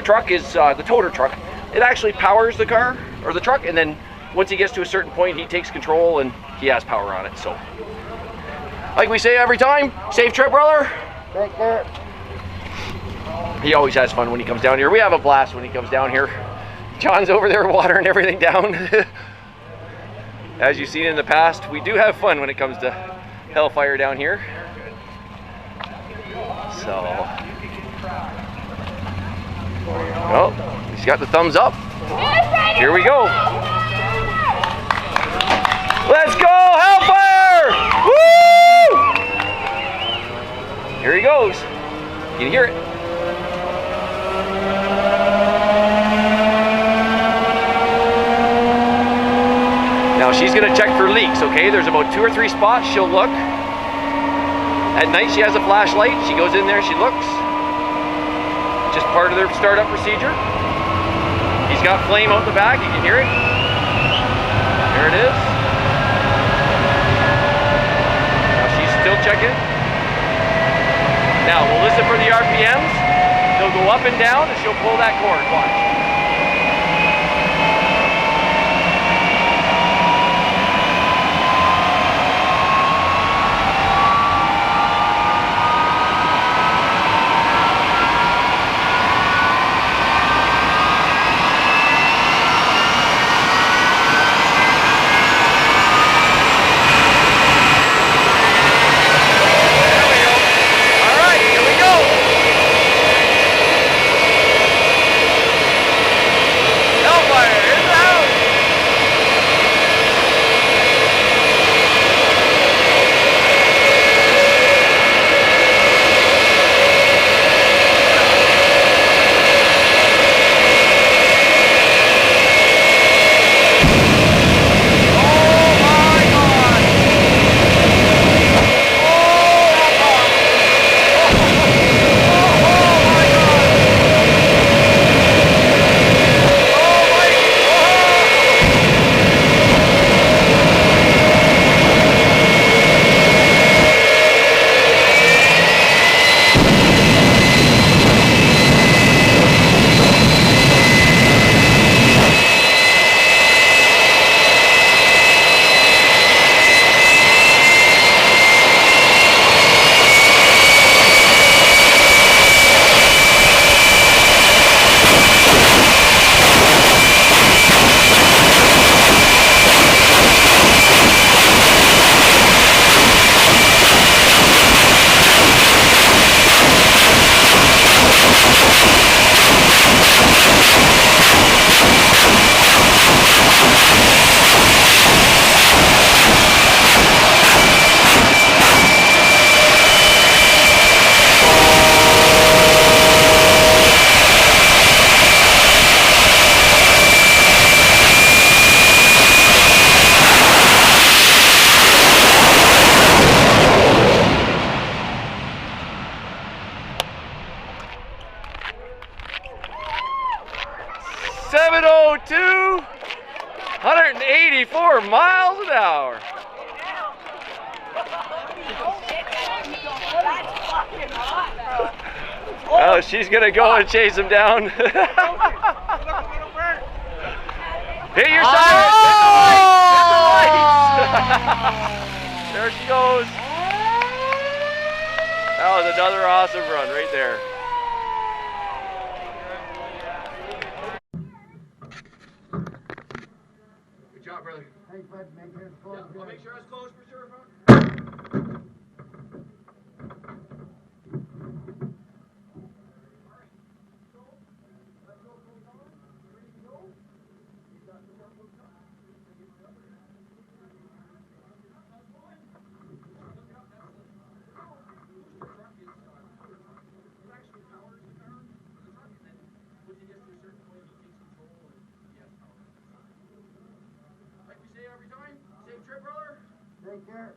truck is the toter truck. It actually powers the car or the truck, and then once he gets to a certain point, he takes control and he has power on it. So, like we say every time, safe trip, brother. Take care. He always has fun when he comes down here. We have a blast when he comes down here. John's over there watering everything down. As you've seen in the past, we do have fun when it comes to Hellfire down here. So, oh, he's got the thumbs up. Here we go. Let's go, Hellfire! Woo! Here he goes. You can hear it. Now she's gonna check for leaks, okay? There's about 2 or 3 spots she'll look. At night she has a flashlight. She goes in there, she looks. Just part of their startup procedure. He's got flame out the back, you can hear it. There it is. Now she's still checking. Now we'll listen for the RPMs. They'll go up and down and she'll pull that cord, watch. .702, 184 miles an hour. Oh, she's gonna go and chase him down. Hit your siren! Hit the lights! There she goes. That was another awesome run right there. Good job, brother. Thanks, bud. Make sure it's closed. I'll make sure it's closed for sure, bro. Like we say every time, safe trip, brother. Take care.